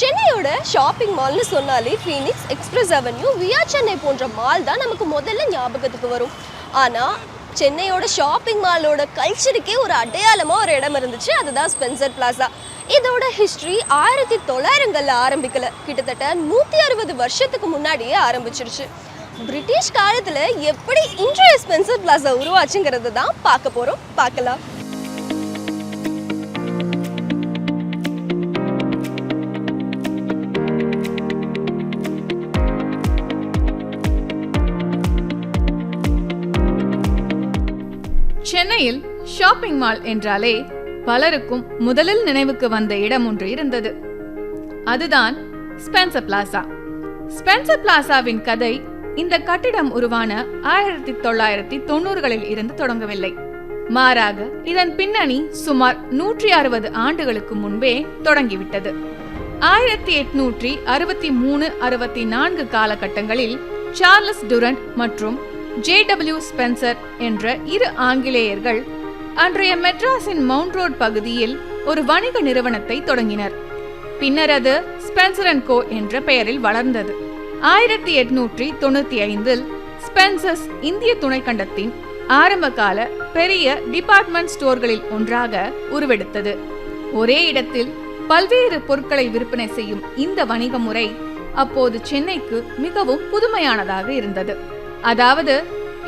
சென்னையோட ஷாப்பிங் மால்னு சொன்னாலே Phoenix, express Avenue, VR Chennai போன்ற மால் தான் நமக்கு முதல்ல ஞாபகத்துக்கு வரும். ஆனால் சென்னையோட ஷாப்பிங் மாலோட கல்ச்சருக்கே ஒரு அடையாளமாக ஒரு இடம் இருந்துச்சு, அதுதான் ஸ்பென்சர் பிளாசா. இதோட ஹிஸ்ட்ரி 1900களில் ஆரம்பிக்கல, கிட்டத்தட்ட 160 வருஷத்துக்கு முன்னாடியே ஆரம்பிச்சிருச்சு. பிரிட்டிஷ் காலத்தில் எப்படி இன்றைய ஸ்பென்சர் பிளாசா உருவாச்சுங்கிறது தான் பார்க்க போகிறோம். பார்க்கலாம். சென்னையில் ஷாப்பிங் மால் என்றாலே பலருக்கும் முதலில் நினைவுக்கு வந்த இடம் ஒன்று இருந்தது. அதுதான் ஸ்பென்சர் பிளாசா. ஸ்பென்சர் பிளாசாவின் கதை இந்த கட்டிடம் உருவான 1990களில் இருந்து தொடங்கவில்லை. மாறாக இதன் பின்னணி சுமார் 160 ஆண்டுகளுக்கு முன்பே தொடங்கிவிட்டது. 1863-64 காலகட்டங்களில் சார்லஸ் டுரண்ட் மற்றும் JW ஸ்பென்சர் என்ற 2 ஆங்கிலேயர்கள் அன்றைய மெட்ராஸின் மவுண்ட் ரோட் பகுதியில் ஒரு வணிக நிறுவனத்தை தொடங்கினர். பின்னர் அது ஸ்பென்சர் அண்ட் கோ என்ற பெயரில் வளர்ந்தது. 1895இல் ஸ்பென்சர்ஸ் இந்திய துணைக்கண்டத்தின் ஆரம்பகால பெரிய டிபார்ட்மெண்ட் ஸ்டோர்களில் ஒன்றாக உருவெடுத்தது. ஒரே இடத்தில் பல்வேறு பொருட்களை விற்பனை செய்யும் இந்த வணிக முறை அப்போது சென்னைக்கு மிகவும் புதுமையானதாக இருந்தது. அதாவது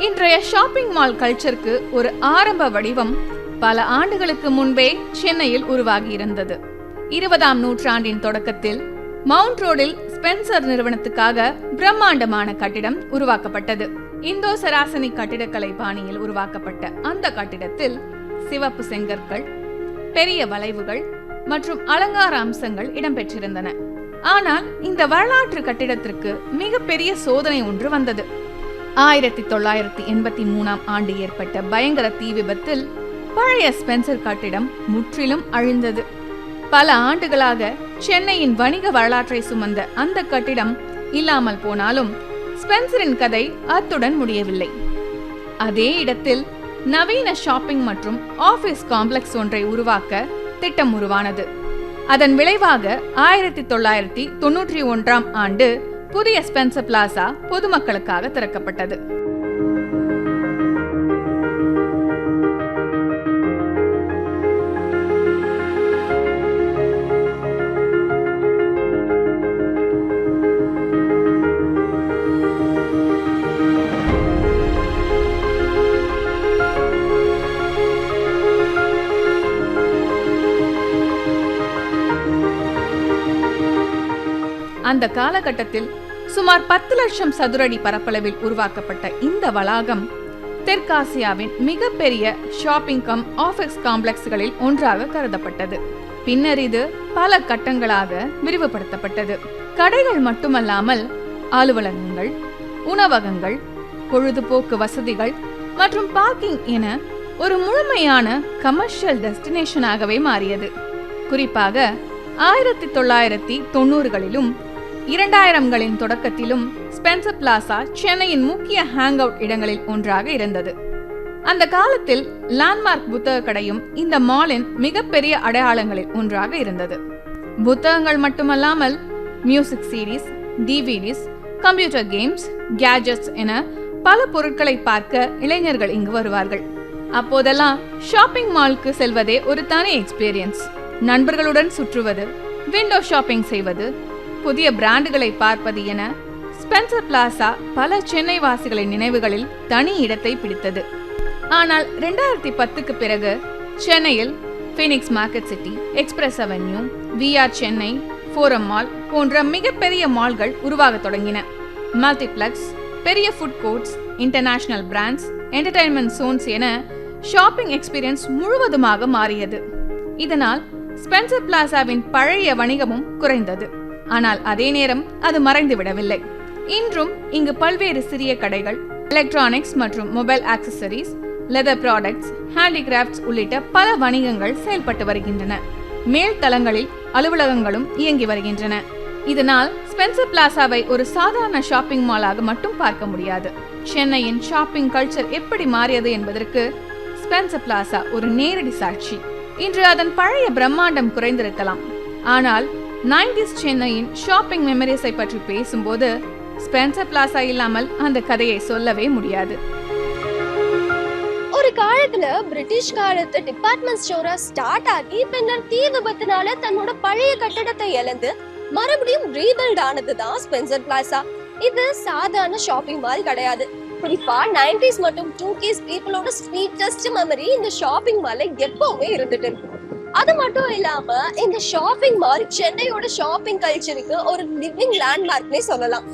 இன்றைய ஷாப்பிங் மால் கல்ச்சருக்கு ஒரு ஆரம்ப வடிவம் பல ஆண்டுகளுக்கு முன்பே சென்னையில் உருவாகி இருந்தது. 20ஆம் நூற்றாண்டின் தொடக்கத்தில் மவுண்ட் ரோடில் ஸ்பென்சர் நிறுவனத்துக்காக பிரம்மாண்டமான கட்டிடம் உருவாக்கப்பட்டது. இந்தோ சராசனி கட்டிடக்கலை பாணியில் உருவாக்கப்பட்ட அந்த கட்டிடத்தில் சிவப்பு செங்கற்கள், பெரிய வளைவுகள் மற்றும் அலங்கார அம்சங்கள் இடம்பெற்றிருந்தன. ஆனால் இந்த வரலாற்று கட்டிடத்திற்கு மிகப்பெரிய சோதனை ஒன்று வந்தது. 1983ஆம் ஆண்டு ஏற்பட்ட பயங்கர தீ விபத்தில் பழைய ஸ்பென்சர் கட்டிடம் முற்றிலும் அழிந்தது. பல ஆண்டுகளாக சென்னையின் வணிக வரலாற்றை சுமந்த அந்த கட்டிடம் இல்லாமல் போனாலும் ஸ்பென்சரின் கதை அத்துடன் முடியவில்லை. அதே இடத்தில் நவீன ஷாப்பிங் மற்றும் ஆபீஸ் காம்ப்ளெக்ஸ் ஒன்றை உருவாக்க திட்டம் உருவானது. அதன் விளைவாக 1991ஆம் ஆண்டு புதிய ஸ்பென்சர் பிளாசா பொதுமக்களுக்காக திறக்கப்பட்டது. அந்த காலகட்டத்தில் சுமார் 10 லட்சம் சதுரடி பரப்பளவில் உருவாக்கப்பட்ட இந்த வளாகம் தெற்காசியாவின் மிகப்பெரிய ஷாப்பிங் கம் ஆபீஸ் காம்ப்ளெக்ஸ்களில் ஒன்றாக கருதப்பட்டது. பின்னர் இது பல கட்டங்களாக விரிவுபடுத்தப்பட்டது. கடைகள் மட்டுமல்லாமல் அலுவலகங்கள், உணவகங்கள், பொழுதுபோக்கு வசதிகள் மற்றும் பார்க்கிங் என ஒரு முழுமையான கமர்ஷியல் டெஸ்டினேஷனாகவே மாறியது. குறிப்பாக 1990களிலும் 2000களின் தொடக்கத்திலும் ஸ்பென்சர் பிளாசா சென்னையின் முக்கிய ஹேங் அவுட் இடங்களில் ஒன்றாக இருந்தது. அந்த காலத்தில் லேண்ட்மார்க் புத்தக கடையும் இந்த மாலின் மிகப்பெரிய அடையாளங்களில் ஒன்றாக இருந்தது. புத்தகங்கள் மட்டுமல்லாமல் music series, DVDs, computer games, gadgets என பல பொருட்களை பார்க்க இளைஞர்கள் இங்கு வருவார்கள். அப்போதெல்லாம் ஷாப்பிங் மாலுக்கு செல்வதே ஒரு தனி எக்ஸ்பீரியன்ஸ். நண்பர்களுடன் சுற்றுவது, விண்டோ ஷாப்பிங் செய்வது, புதிய பிராண்டுகளை பார்ப்பது என ஸ்பென்சர் பிளாசா பல சென்னை வாசிகளின் நினைவுகளில் தனி இடத்தை பிடித்தது. ஆனால் 2010க்கு பிறகு சென்னையில் Phoenix Market City, Express Avenue, VR Chennai, Forum Mall போன்ற மிகப்பெரிய மால்கள் உருவாக தொடங்கின. மல்டிப்ளெக்ஸ், பெரிய food courts, international brands, entertainment zones என ஷாப்பிங் எக்ஸ்பீரியன்ஸ் முழுவதுமாக மாறியது. இதனால் ஸ்பென்சர் பிளாசாவின் பழைய வணிகமும் குறைந்தது. ஆனால் அதே நேரம் அது மறைந்து விடவில்லை. இன்றும் இங்கு பல்வேறு சிறிய கடைகள், எலக்ட்ரானிக்ஸ் மற்றும் mobile accessories, leather products, handicrafts உள்ளிட்ட பல வணிகங்கள் செயல்பட்டு வருகின்றன. மேல் தளங்களில் அலுவலகங்களும் இயங்கி வருகின்றன. இதனால் ஸ்பென்சர் பிளாசாவை ஒரு சாதாரண ஷாப்பிங் மாலாக மட்டும் பார்க்க முடியாது. சென்னையின் ஷாப்பிங் கல்ச்சர் எப்படி மாறியது என்பதற்கு ஸ்பென்சர் பிளாசா ஒரு நேரடி சாட்சி. இன்று அதன் பழைய பிரம்மாண்டம் குறைந்திருக்கலாம், ஆனால் 90s சென்னையின் ஷாப்பிங் மெமரிஸை பற்றி பேசும்போது ஸ்பென்சர் பிளாசா இல்லாமல் அந்த கதையை சொல்லவே முடியாது. ஒரு காலத்துல பிரிட்டிஷ் காலத்து டிபார்ட்மெண்ட் ஸ்டோரா ஸ்டார்ட் ஆகி பின்னர் தீ விபத்துனால தன்னோட பழைய கட்டடத்தை இழந்து மறுபடியும் ரீபில்ட் ஆனதுதான் ஸ்பென்சர் பிளாசா. இது சாதாரண ஷாப்பிங் மால் கிடையாது. குறிப்பா 90s மற்றும் 2Ks பீப்புளோட ஸ்வீட்டஸ்ட் மெமரி இந்த ஷாப்பிங் மால்ல எப்பவுமே இருந்துட்டு இருக்கு. அது மட்டும் இல்லாம இந்த ஷாப்பிங் மால் சென்னையோட ஷாப்பிங் கல்ச்சருக்கு ஒரு லிவிங் லேண்ட்மார்க்னே சொல்லலாம்.